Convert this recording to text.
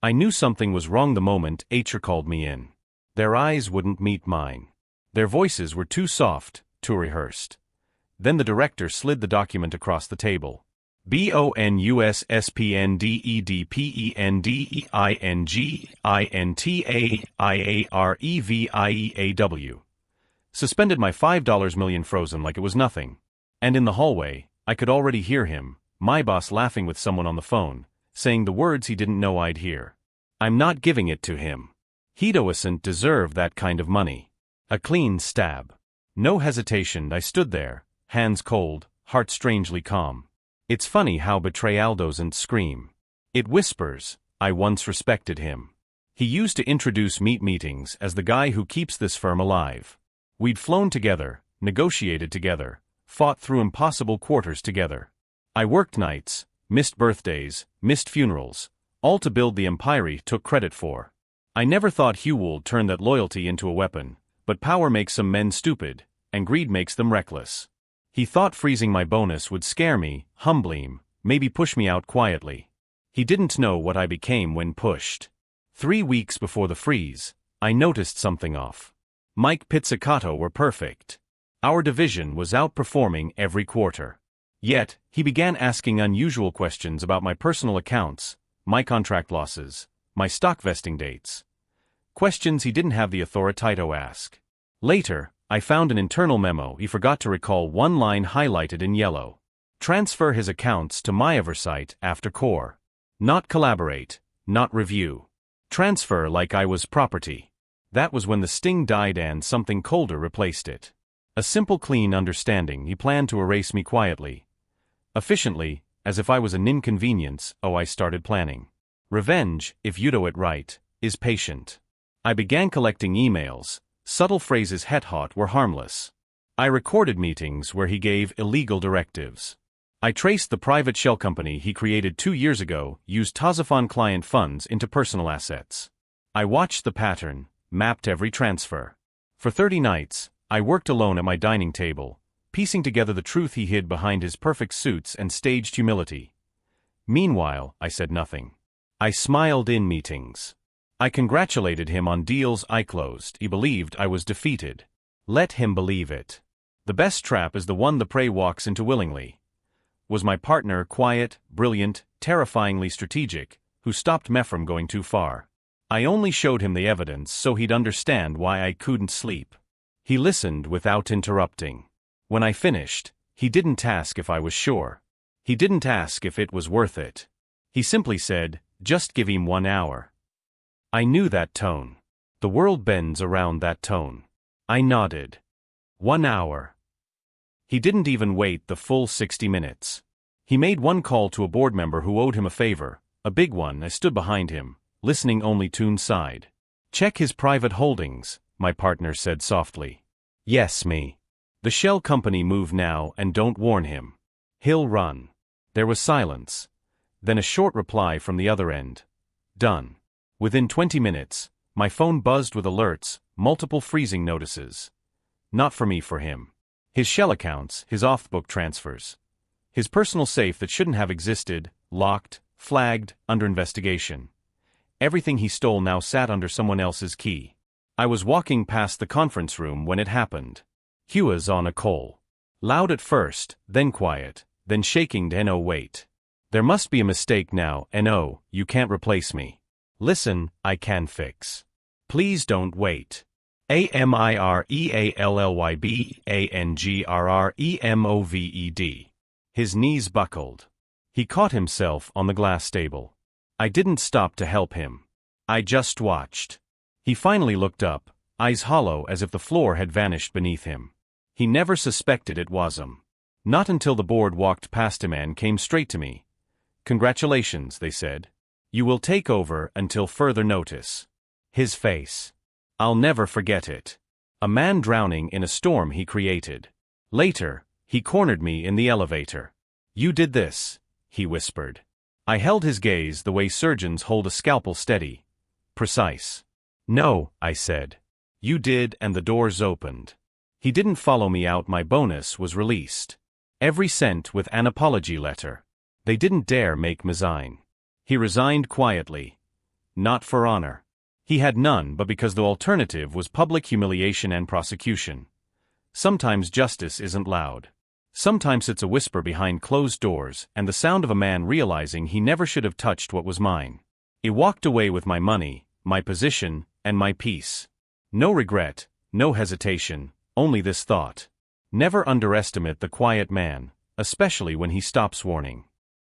I knew something was wrong the moment HR called me in. Their eyes wouldn't meet mine. Their voices were too soft, too rehearsed. Then the director slid the document across the table. BONUSSPNDEDPENDINGINTAIAREVIEW. Suspended my $5 million frozen like it was nothing. And in the hallway, I could already hear him, my boss, laughing with someone on the phone, saying the words he didn't know I'd hear. I'm not giving it to him. He doesn't deserve that kind of money. A clean stab. No hesitation, I stood there, hands cold, heart strangely calm. It's funny how betrayal doesn't scream. It whispers. I once respected him. He used to introduce meetings as the guy who keeps this firm alive. We'd flown together, negotiated together, fought through impossible quarters together. I worked nights, missed birthdays, missed funerals, all to build the empire he took credit for. I never thought Hugh would turn that loyalty into a weapon, but power makes some men stupid, and greed makes them reckless. He thought freezing my bonus would scare me, humble him, maybe push me out quietly. He didn't know what I became when pushed. 3 weeks before the freeze, I noticed something off. Mike Pizzicato were perfect. Our division was outperforming every quarter. Yet, he began asking unusual questions about my personal accounts, my contract losses, my stock vesting dates. Questions he didn't have the authority to ask. Later, I found an internal memo. He forgot to recall one line highlighted in yellow. Transfer his accounts to my oversight after core. Not collaborate, not review. Transfer like I was property. That was when the sting died and something colder replaced it. A simple, clean understanding. He planned to erase me quietly. Efficiently, as if I was an inconvenience. I started planning. Revenge, if you do it right, is patient. I began collecting emails. Subtle phrases hot were harmless. I recorded meetings where he gave illegal directives. I traced the private shell company he created 2 years ago, used Tazafon client funds into personal assets. I watched the pattern, mapped every transfer. For 30 nights, I worked alone at my dining table, piecing together the truth he hid behind his perfect suits and staged humility. Meanwhile, I said nothing. I smiled in meetings. I congratulated him on deals I closed. He believed I was defeated. Let him believe it. The best trap is the one the prey walks into willingly. Was my partner quiet, brilliant, terrifyingly strategic, who stopped me from going too far? I only showed him the evidence so he'd understand why I couldn't sleep. He listened without interrupting. When I finished, he didn't ask if I was sure. He didn't ask if it was worth it. He simply said, just give him 1 hour. I knew that tone. The world bends around that tone. I nodded. 1 hour. He didn't even wait the full 60 minutes. He made one call to a board member who owed him a favor, a big one. I stood behind him, listening only to one side. Check his private holdings, my partner said softly. Yes, me. The shell company move now and don't warn him. He'll run. There was silence. Then a short reply from the other end. Done. Within 20 minutes, my phone buzzed with alerts, multiple freezing notices. Not for me, for him. His shell accounts, his off-book transfers. His personal safe that shouldn't have existed, locked, flagged, under investigation. Everything he stole now sat under someone else's key. I was walking past the conference room when it happened. Hugh was on a call. Loud at first, then quiet, then shaking. No, wait. There must be a mistake now. No, you can't replace me. Listen, I can fix. Please don't wait. AMIREALLYBANGRREMOVED. His knees buckled. He caught himself on the glass table. I didn't stop to help him. I just watched. He finally looked up, eyes hollow as if the floor had vanished beneath him. He never suspected it was him. Not until the board walked past him and came straight to me. Congratulations, they said. You will take over until further notice. His face. I'll never forget it. A man drowning in a storm he created. Later, he cornered me in the elevator. You did this, he whispered. I held his gaze the way surgeons hold a scalpel, steady, precise. No, I said. You did, and the doors opened. He didn't follow me out. My bonus was released. Every cent with an apology letter. They didn't dare make me resign. He resigned quietly. not for honor. He had none but because the alternative was public humiliation and prosecution. Sometimes justice isn't loud. Sometimes it's a whisper behind closed doors and the sound of a man realizing he never should have touched what was mine. I walked away with my money, my position, and my peace. No regret, no hesitation, only this thought. Never underestimate the quiet man, especially when he stops warning.